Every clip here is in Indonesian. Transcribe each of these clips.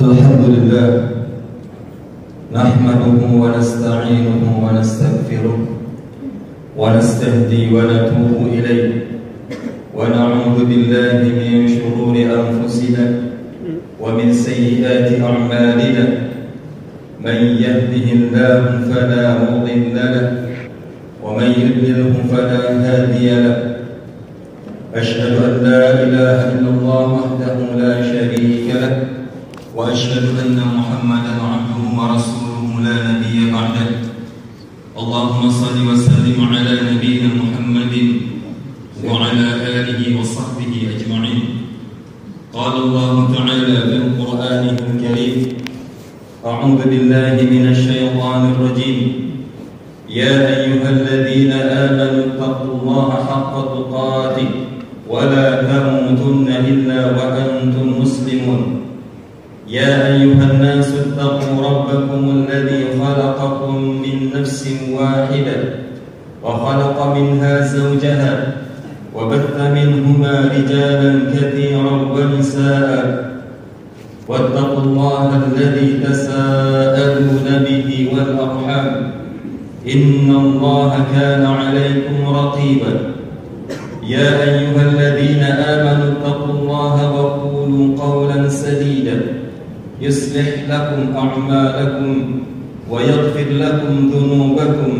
الحمد لله نحمده ونستعينه ونستغفره ونستهدي ونتوب إليه ونعوذ بالله من شرور أنفسنا ومن سيئات أعمالنا من يهده الله فلا مضل له ومن يضلله فلا هادي له أشهد أن لا إله إلا الله وحده لا شريك له وأشهد أن محمدا عبده ورسوله لا نبي بعده اللهم صل وسلم على نبينا محمد وعلى آله وصحبه أجمعين قال الله تعالى في القرآن الكريم أعوذ بالله من الشيطان الرجيم يا أيها الذين آمنوا اتقوا الله حق تقاته ولا تموتن إلا وأنتم مسلمون يا أيها الناس اتقوا ربكم الذي خلقكم من نفس واحدة وخلق منها زوجها وبث منهما رجالا كثيرا ونساء واتقوا الله الذي تساءلون به والأرحام إن الله كان عليكم رقيبا يا أيها الذين آمنوا اتقوا الله وقولوا قولا سديدا يصلح لكم أعمالكم ويغفر لكم ذنوبكم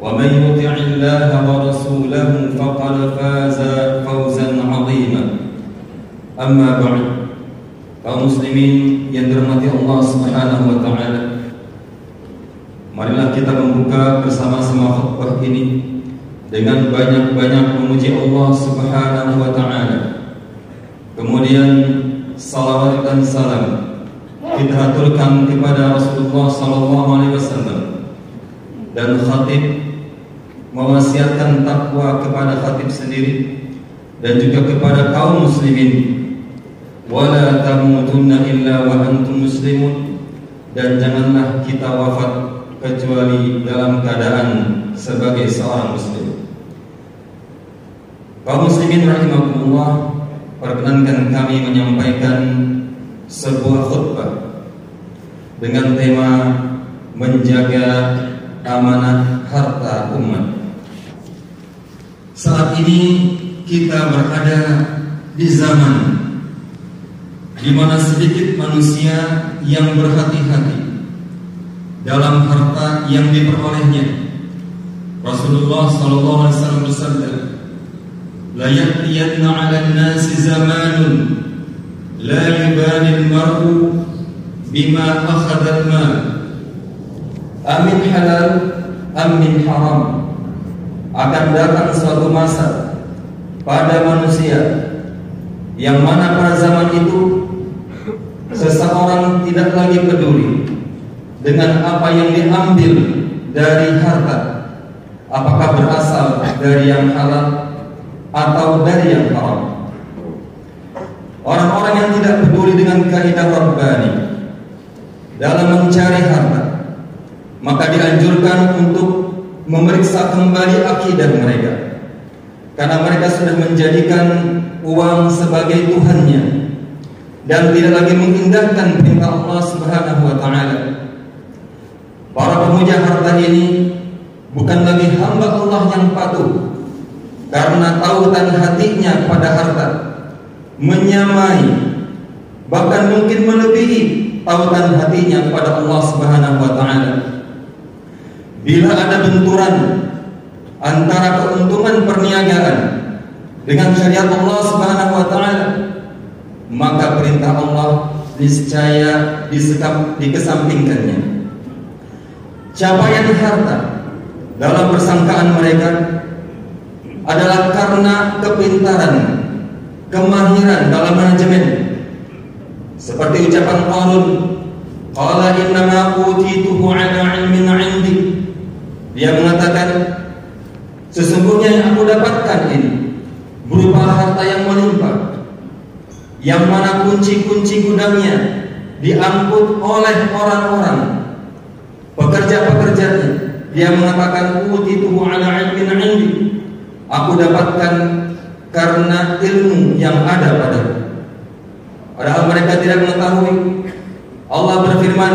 ومن يطع الله ورسوله فقد فاز فوزا عظيما أما بعد kaum muslimin yang dirahmati Allah Subhanahu wa taala, marilah kita membuka bersama-sama khutbah ini dengan banyak-banyak memuji Allah Subhanahu wa taala. Kemudian salawat dan salam kita haturkan kepada Rasulullah sallallahu alaihi wasallam, dan khatib mewasiatkan takwa kepada khatib sendiri dan juga kepada kaum muslimin, wala tamutunna illa wa antum muslimun, dan janganlah kita wafat kecuali dalam keadaan sebagai seorang muslim. Kaum muslimin rahimakumullah, perkenankan kami menyampaikan sebuah khutbah dengan tema menjaga amanah harta umat. Saat ini kita berada di zaman di mana sedikit manusia yang berhati-hati dalam harta yang diperolehnya. Rasulullah sallallahu alaihi wasallam bersabda, la ya'tiyanna 'alan nasi zamanun la yubali al-mar'u bima akhadha al-mal amin halal amin haram. Akan datang suatu masa pada manusia yang mana pada zaman itu seseorang tidak lagi peduli dengan apa yang diambil dari harta, apakah berasal dari yang halal atau dari yang haram. Orang-orang yang tidak peduli dengan kaidah Rabbani dalam mencari harta, maka dianjurkan untuk memeriksa kembali akidah mereka, karena mereka sudah menjadikan uang sebagai Tuhannya dan tidak lagi mengindahkan perintah Allah Subhanahu wa taala. Para pemuja harta ini bukan lagi hamba Allah yang patuh, karena tautan hatinya pada harta menyamai, bahkan mungkin melebihi tautan hatinya pada Allah Subhanahu wa taala. Bila ada benturan antara keuntungan perniagaan dengan syariat Allah Subhanahu wa taala, maka perintah Allah niscaya dikesampingkannya. Capaian harta dalam persangkaan mereka adalah karena kepintaran, kemahiran dalam manajemen. Seperti ucapan Qarun, qala innama utituhu ala ilmin 'indi. Dia mengatakan, sesungguhnya yang aku dapatkan ini berupa harta yang melimpah, yang mana kunci-kunci gudangnya diangkut oleh orang-orang pekerja-pekerjanya. Dia mengatakan utituhu ala ilmin 'indi. Aku dapatkan karena ilmu yang ada padaku. Padahal mereka tidak mengetahui Allah berfirman,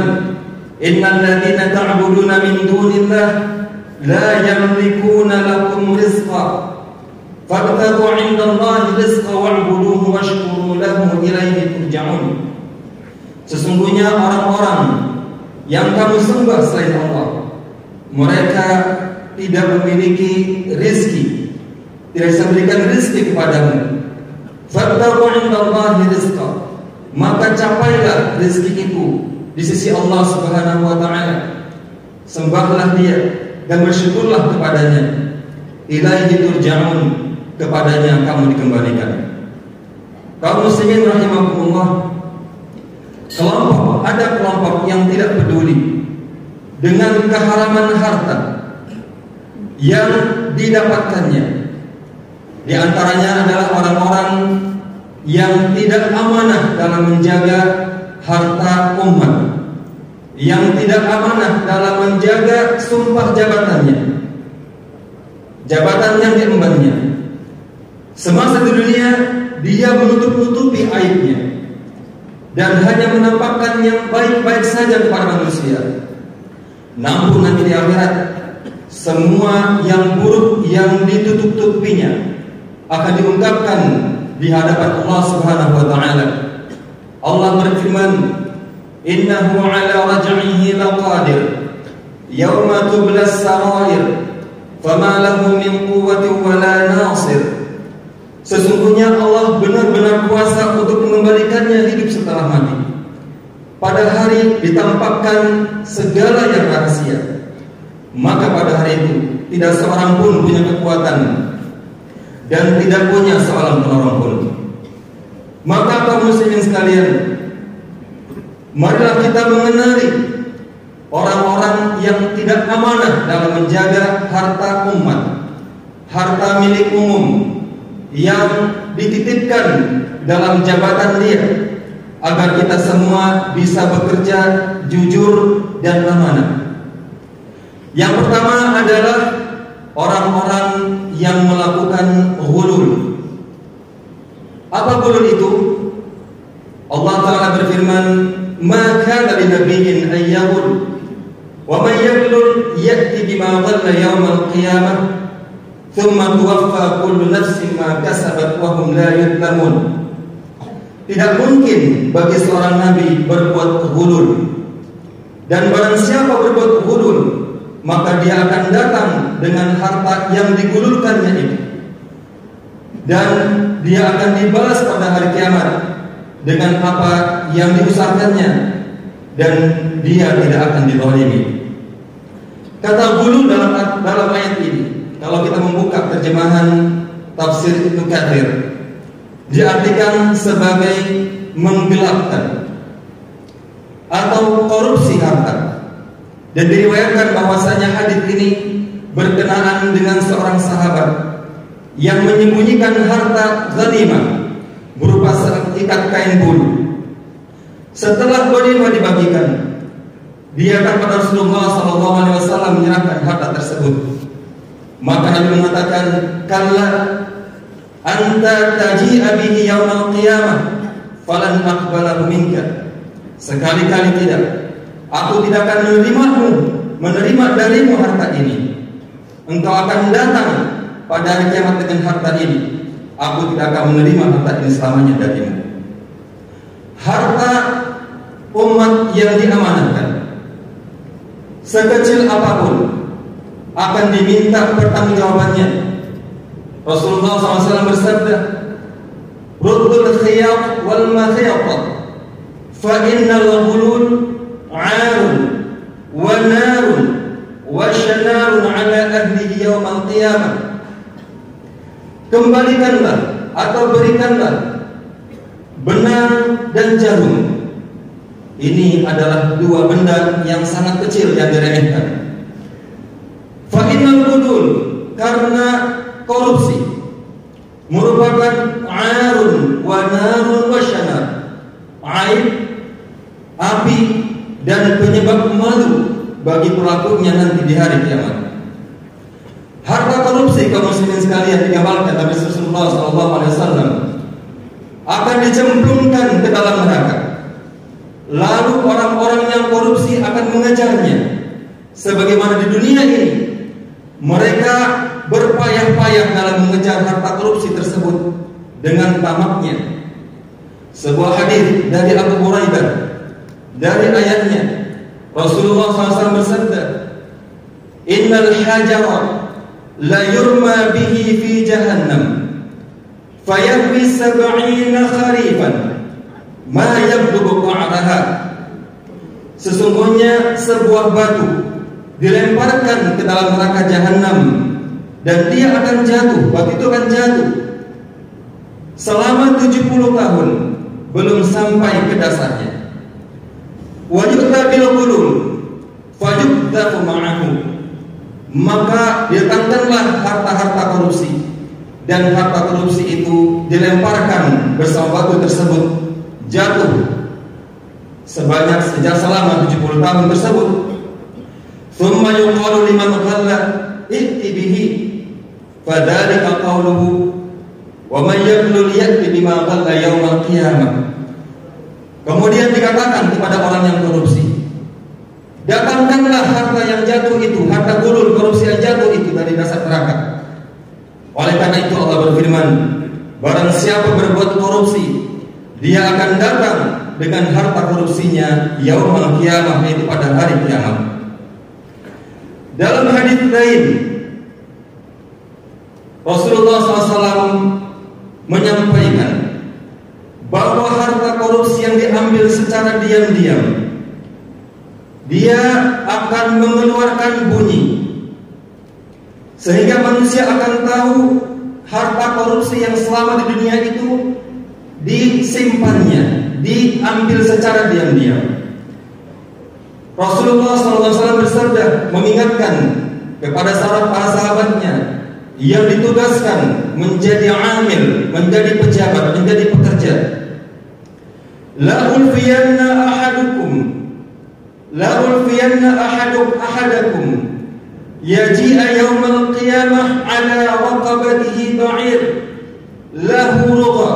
"Innal ladzina ta'buduna min dunillah la yamlikuna lakum rizqa fabtaghu 'indallahi rizqa wa'buduhu washkuru lahu ilaihi turja'un." Sesungguhnya orang-orang yang kamu sembah selain Allah, mereka tidak memiliki rizki, tidak bisa berikan rizki kepadamu. Fabtaghu 'indallahi rizqa, maka capailah rizki itu di sisi Allah Subhanahu wa ta'ala. Sembahlah Dia dan bersyukurlah kepadanya. Ilaihi turja'un, kepadanya kamu dikembalikan. Kaum muslimin rahimakumullah, ada kelompok yang tidak peduli dengan keharaman harta yang didapatkannya. Di antaranya adalah orang-orang yang tidak amanah dalam menjaga harta umat, yang tidak amanah dalam menjaga sumpah jabatannya, jabatan yang diembannya. Semasa di dunia dia menutup-nutupi aibnya dan hanya menampakkan yang baik-baik saja kepada manusia. Namun nanti di akhirat, semua yang buruk yang ditutup-tutupinya akan diungkapkan di hadapan Allah Subhanahu wa ta'ala. Allah berfirman, "Innahu 'ala raj'ihi laqadir, yawma tublas sarair, fama lahu min quwwatin wala nasir." Sesungguhnya Allah benar-benar kuasa untuk mengembalikannya hidup setelah mati. Pada hari ditampakkan segala yang rahasia, maka pada hari itu tidak seorang pun punya kekuatan dan tidak punya seorang penolong pun. Maka kaum muslimin sekalian, marilah kita mengenali orang-orang yang tidak amanah dalam menjaga harta umat, harta milik umum yang dititipkan dalam jabatan dia, agar kita semua bisa bekerja jujur dan amanah. Yang pertama adalah orang-orang yang melakukan ghulul. Apa ghulul itu? Allah Ta'ala berfirman, "Ma kana linabiyyin an yaghul, wa man yaghlul ya'ti bima dhalla yawmal qiyamah, thumma tuwaffa kullu nafsin ma kasabat wa hum la yuzlamun." Tidak mungkin bagi seorang nabi berbuat ghulul, dan barang siapa berbuat ghulul, maka dia akan datang dengan harta yang digululkannya itu, dan dia akan dibalas pada hari kiamat dengan apa yang diusahakannya, dan dia tidak akan dizalimi. Kata ghulul dalam ayat ini, kalau kita membuka terjemahan tafsir Ibnu Katsir, diartikan sebagai menggelapkan atau korupsi harta. Dan diriwayatkan bahwasanya hadis ini berkenaan dengan seorang sahabat yang menyembunyikan harta ghanimah berupa seikat kain bulu. Setelah ghanimah dibagikan, dia kepada Rasulullah SAW menyerahkan harta tersebut. Maka Nabi mengatakan, "Kalla anta taji'a bihi yaumal qiyamah falan aqbalahu minka." Sekali-kali tidak, aku tidak akan menerima darimu harta ini. Engkau akan datang pada hari kiamat dengan harta ini. Aku tidak akan menerima harta ini selamanya darimu. Harta umat yang diamanahkan, sekecil apapun, akan diminta pertanggungjawabannya. Rasulullah SAW bersabda, "Ruddul khiyat wal makhiyat, fa innal ghulul 'arun wa narun wa syanarun 'ala ahlihi yaumal qiyamah." Kembalikanlah atau berikanlah benang dan jarum. Ini adalah dua benda yang sangat kecil yang diremehkan. Fa innal ghulul, karena korupsi merupakan 'arun wa narun wa syanar, aib, api, dan penyebab malu bagi pelakunya nanti di hari kiamat. Harta korupsi, kaum muslimin sekalian, digambarkan Nabi Rasulullah SAW akan dicemplungkan ke dalam neraka. lalu orang-orang yang korupsi akan mengejarnya. Sebagaimana di dunia ini mereka berpayah-payah dalam mengejar harta korupsi tersebut dengan tamaknya. Sebuah hadis dari Abu Hurairah, dari ayatnya Rasulullah SAW bersabda, "Innal hajara la yurma bihi fi jahannam fayahwi 70 kharifan ma yablughu qa'raha." Sesungguhnya sebuah batu dilemparkan ke dalam neraka jahanam dan dia akan jatuh, batu itu akan jatuh selama 70 tahun belum sampai ke dasarnya. Wa yu'ta bil qulub fayuqdafu ma'ahu, maka diletakkanlah harta-harta korupsi, dan harta korupsi itu dilemparkan bersama batu tersebut, jatuh sejak selama 70 tahun tersebut. Thumma yuqalu liman ghalla ihti bihi fadzalika qawluhu wa man yablul ya'ti bima ghalla yaumal qiyamah. Kemudian dikatakan kepada orang yang korupsi, datangkanlah harta yang jatuh itu, harta gulul korupsi yang jatuh itu dari dasar neraka. Oleh karena itu Allah berfirman, barang siapa berbuat korupsi, dia akan datang dengan harta korupsinya yaumul qiyamah, yaitu pada hari kiamat. Dalam hadis lain Rasulullah SAW menyampaikan bahwa harta korupsi yang diambil secara diam-diam, dia akan mengeluarkan bunyi sehingga manusia akan tahu harta korupsi yang selama di dunia itu disimpannya, diambil secara diam-diam. Rasulullah SAW bersabda, mengingatkan kepada para sahabatnya yang ditugaskan menjadi amil, menjadi pejabat, menjadi pekerja, la ulfiyanna ahadakum yaji'a yawmal qiyamah ala raqabatihi ba'ir lahu rugha.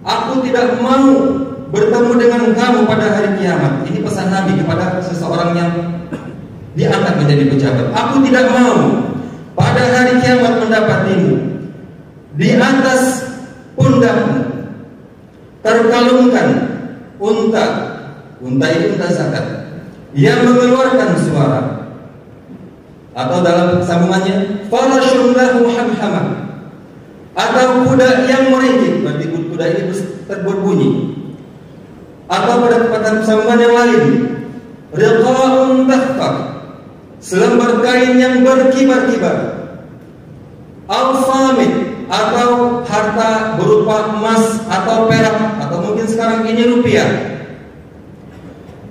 Aku tidak mau bertemu dengan kamu pada hari kiamat. Ini pesan Nabi kepada seseorang yang diangkat menjadi pejabat. Aku tidak mau pada hari kiamat mendapatimu di atas pundakmu terkalungkan unta itu unta zakat yang mengeluarkan suara, atau dalam sambungannya farashun lahu hamhamah, atau kuda yang meringkik, berarti kuda itu terbuat bunyi, atau pada sambungan yang lain riqa'un tahfaq, selembar kain yang berkibar-kibar, al-samit, atau harta berupa emas atau perak, atau mungkin sekarang ini rupiah.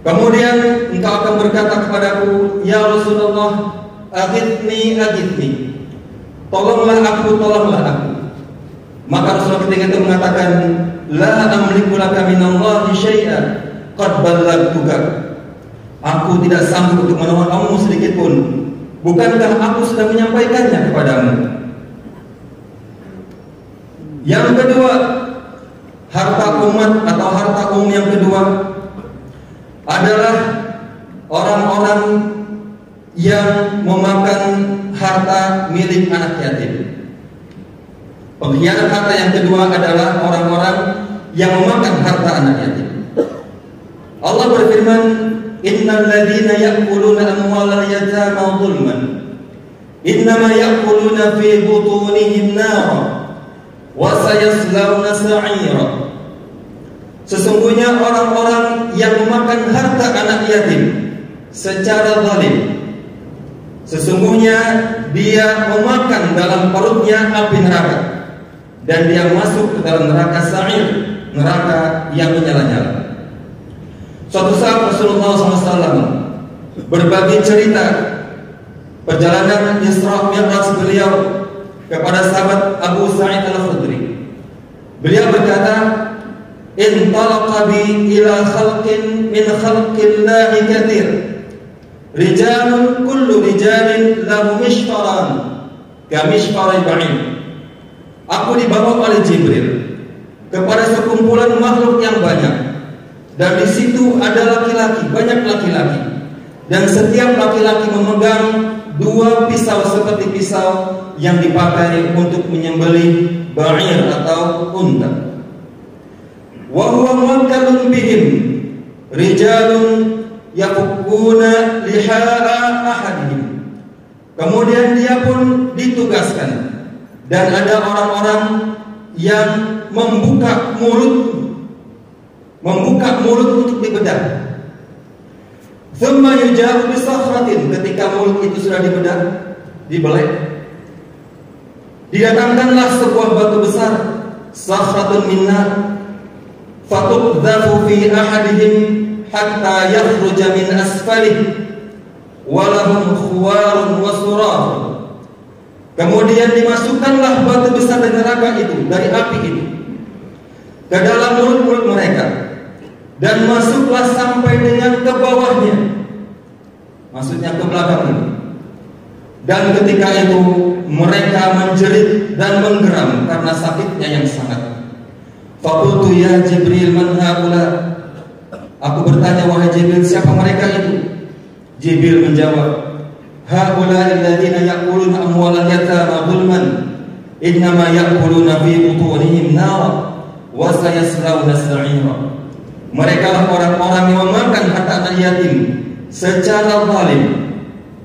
Kemudian engkau akan berkata kepadaku, ya Rasulullah, aghithni, tolonglah aku. Maka Rasulullah ketika itu mengatakan, la amliku laka minallahi syai'an qad ballaghtuka. Aku tidak sanggup untuk menolong kamu sedikit pun. Bukankah aku sudah menyampaikannya kepadamu? Yang kedua, harta umat atau harta umum yang kedua adalah orang-orang yang memakan harta milik anak yatim. Pengkhianat harta yang kedua adalah orang-orang yang memakan harta anak yatim. Allah berfirman, innal ladzina ya'kuluna amwalal yatama zulman innama ya'kuluna fi butunihim nara wa sayaslawna sa'ira. Sesungguhnya orang-orang yang memakan harta anak yatim secara zalim, sesungguhnya dia memakan dalam perutnya api neraka, dan dia masuk ke dalam neraka sa'ir, neraka yang menyala-nyala. Suatu saat Rasulullah SAW berbagi cerita perjalanan Isra Mi'raj beliau kepada sahabat Abu Sa'id Al-Khudri. Beliau berkata, intalaqa bi ila khalqin min khalqillahi katsir, rijalun kullu rijalin lahu mishfaran kamishfari ba'in. Aku dibawa oleh Jibril kepada sekumpulan makhluk yang banyak. dan di situ ada laki-laki, banyak laki-laki, dan setiap laki-laki memegang 2 pisau seperti pisau yang dipakai untuk menyembelih ba'ir atau unta. Wa huwa muwakkalun bihim rijalun yafukkuna liha'a ahadihim. Kemudian dia pun ditugaskan, dan ada orang-orang yang membuka mulut untuk dibedah. Thumma yujaru bisakhratin, ketika mulut itu sudah dibelek, didatangkanlah sebuah batu besar, sakhratun min nar, fatuqdhafu fi ahadihim hatta yakhruja min asfalih walahum khuwarun wa surah. Kemudian dimasukkanlah batu besar dari neraka itu, dari api itu, ke dalam mulut-mulut mereka, dan masuklah sampai dengan ke bawahnya, maksudnya ke belakang ini. Dan ketika itu mereka menjerit dan menggeram karena sakitnya yang sangat. Faqultu ya Jibril, man haula? Aku bertanya, wahai Jibril, siapa mereka itu? Jibril menjawab, haula alladziina ya'kuluna amwalal yatama zulman, innama ya'kuluna fi butunihim nar wa sayaslawna sa'ira. Mereka lah orang-orang yang memakan harta anak yatim secara zalim.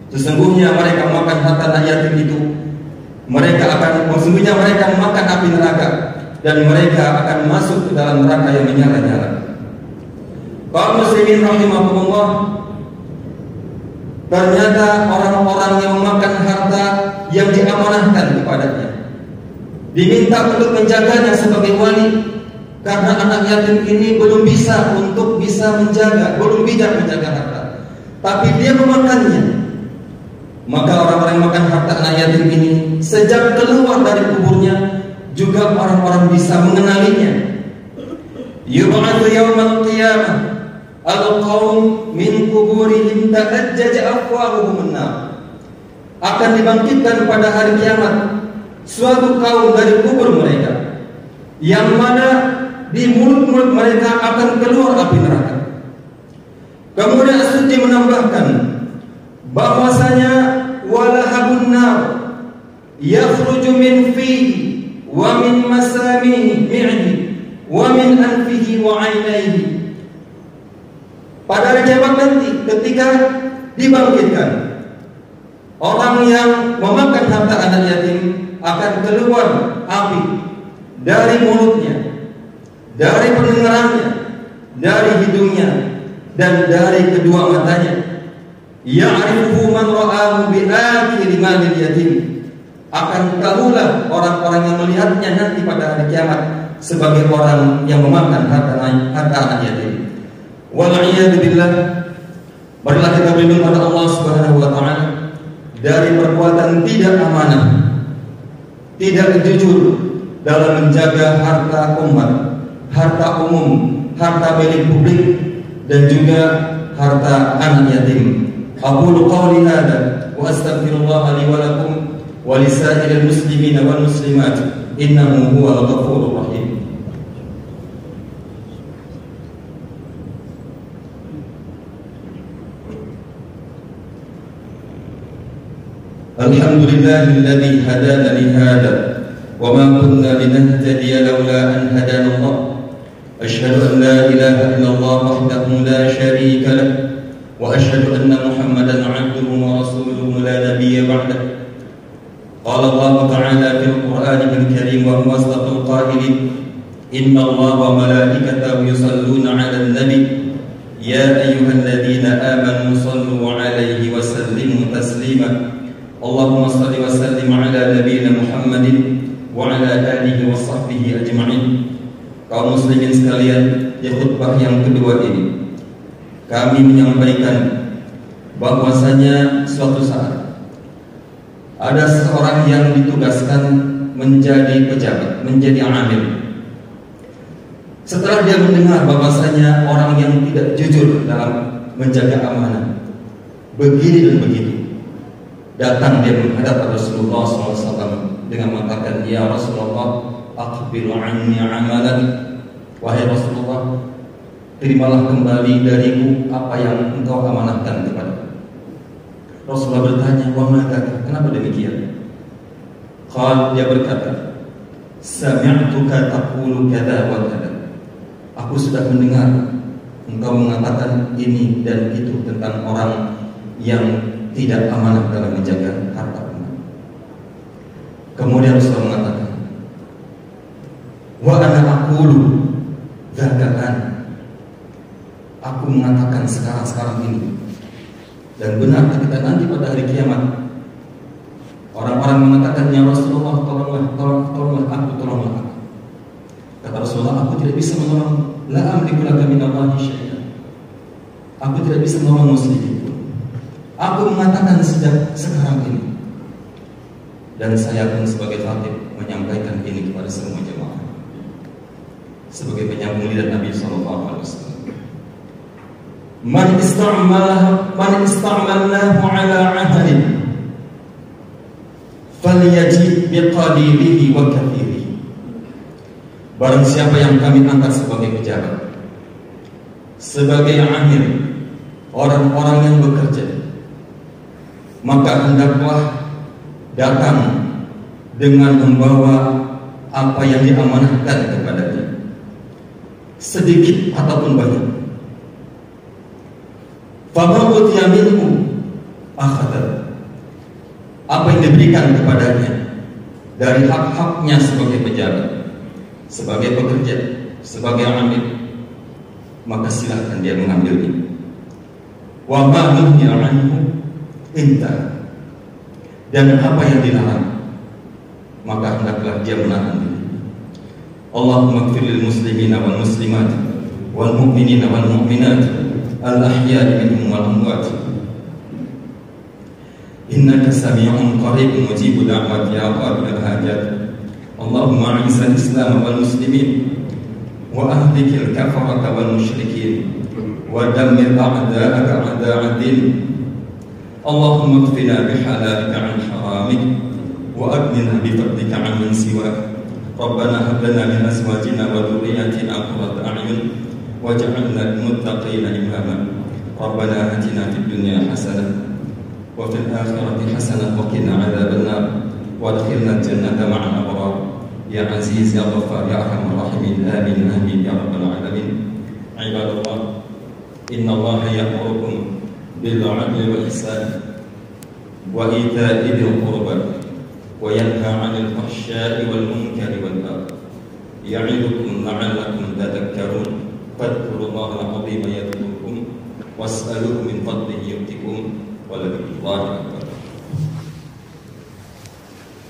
Sesungguhnya mereka memakan harta anak yatim itu, sesungguhnya mereka memakan api neraka, dan mereka akan masuk ke dalam neraka yang menyala-nyala. Kaum muslimin rahimahumullah, ternyata orang-orang yang memakan harta yang diamanahkan kepadanya diminta untuk menjaganya sebagai wali, karena anak yatim ini belum bisa menjaga, belum bijak menjaga harta, tapi dia memakannya. Maka orang-orang yang makan harta anak yatim ini, sejak keluar dari kuburnya juga orang-orang bisa mengenalinya. Yub'atsu yaumal qiyamah al-qaum min kuburihim ta'ajjaja afwahuhum an-nar. Akan dibangkitkan pada hari kiamat suatu kaum dari kubur mereka, yang mana di mulut-mulut mereka akan keluar api neraka. Kemudian As-Suddi menambahkan bahwasanya walahabun nar yakhruju min fihi wa min masamihi wa min anfihi wa 'ainaihi. Pada hari kiamat nanti ketika dibangkitkan, orang yang memakan harta anak yatim akan keluar api dari mulutnya, dari pendengarannya, dari hidungnya, dan dari kedua matanya. Ya'rifu man ra'ahu bi akhir malil yatim. Akan tahulah orang-orang yang melihatnya nanti pada hari kiamat sebagai orang yang memakan harta anak yatim. Wal'iyadu billah. Marilah kita berlindung pada Allah Subhanahu wa taala dari perbuatan tidak amanah, tidak jujur dalam menjaga harta umat, harta umum, harta milik publik, dan juga harta anak yatim. Aqulu qawli hadha wa astaghfirullah li wa lakum wa lisa'iril muslimina wal muslimat innahu huwal ghafurur rahim. Alhamdulillahilladzi hadana li hadha wa ma kunna linahtadiya laula an hadana Allah. Asyhadu an la ilaha illallah wahdahu la syarika lah, wa asyhadu anna Muhammadan 'abduhu wa rasuluhu la nabiyya ba'dah. Qala Allah ta'ala fil Qur'anil Karim wa huwa asdaqul qailin, inna Allaha wa malaikatahu yusalluna 'alan nabi ya ayyuhalladzina amanu sallu 'alaihi wa sallimu taslima. Allahumma salli wa sallim 'ala nabiyyina Muhammadin wa 'ala alihi wa sahbihi ajma'in. Kaum muslimin sekalian, di khutbah yang kedua ini kami menyampaikan bahwasanya suatu saat ada seorang yang ditugaskan menjadi pejabat, menjadi amir. Setelah dia mendengar bahwasanya orang yang tidak jujur dalam menjaga amanah begini dan begitu, datang dia menghadap Rasulullah SAW dengan mengatakan, ya Rasulullah, aqbil anni amalan. Wahai Rasulullah, terimalah kembali dariku apa yang engkau amanahkan kepadaku. Rasulullah bertanya, wa madzaka? Kenapa demikian? Dia berkata, sami'tuka taqulu kadza wa kadza. Aku sudah mendengar engkau mengatakan ini dan itu tentang orang yang tidak amanah dalam menjaga harta umat. Kemudian Rasulullah mengatakan, wa ana aqulu dzaka. Aku mengatakan sekarang ini, dan benar ketika nanti pada hari kiamat orang-orang mengatakan, ya Rasulullah, tolonglah aku. Kata Rasulullah, aku tidak bisa menolong, la amliku laka minallahi syai'an. Aku tidak bisa menolongmu sedikit pun. Aku mengatakan sejak sekarang ini, dan saya pun sebagai khatib menyampaikan ini kepada semua jemaah sebagai penyambung lidah Nabi SAW. Man ista'malnahu ala ahadin falyajid biqalilihi wa kathirihi. Barang siapa yang kami angkat sebagai pejabat, sebagai amir, orang-orang yang bekerja, maka hendaklah datang dengan membawa apa yang diamanahkan kepadanya, sedikit ataupun banyak. Fama utiya minhu akhadha. Apa yang diberikan kepadanya dari hak-haknya sebagai pejabat, sebagai pekerja, sebagai amil, maka silakan dia mengambilnya. Wa ma nuhiya anhu inta. Dan apa yang dilarang, maka hendaklah dia menahan diri. Allahumma ighfir lil muslimina wal muslimat wal mu'minina wal mu'minat al-ahya'i minhum wal amwat. Innaka sami'un qaribun mujibud da'wat ya qabil al-hajat. Allahumma a'izz al-islam wal muslimin wa ahlikil kafarata wal musyrikin wa dammir a'da'aka a'da'ad-din. Allahumma kfina bihalalika 'an haramik wa aghnina bi fadlika 'amman siwak. Rabbana hab lana min azwajina wa dhurriyyatina qurrata a'yun waj'alna lil-muttaqina imama. Rabbana atina fid dunya hasanah wa fil akhirati hasanah wa qina 'adzabannar wa adkhilna al-jannata ma'al abrar ya aziz ya ghaffar ya arhamar rahimin. Amin amin ya rabbal alamin. Ibadallah, innallaha ya'murukum bil 'adli wal ihsan wa ita'i dhil qurba wa yanha 'anil fahsya'i wal munkari wal baghi ya'idukum la'allakum tadhakkarun. Fadhkurullaha al-'azima yadhkurkum was'aluhu min fadlihi yu'tikum wa la billahi akbar.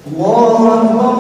Allahu akbar.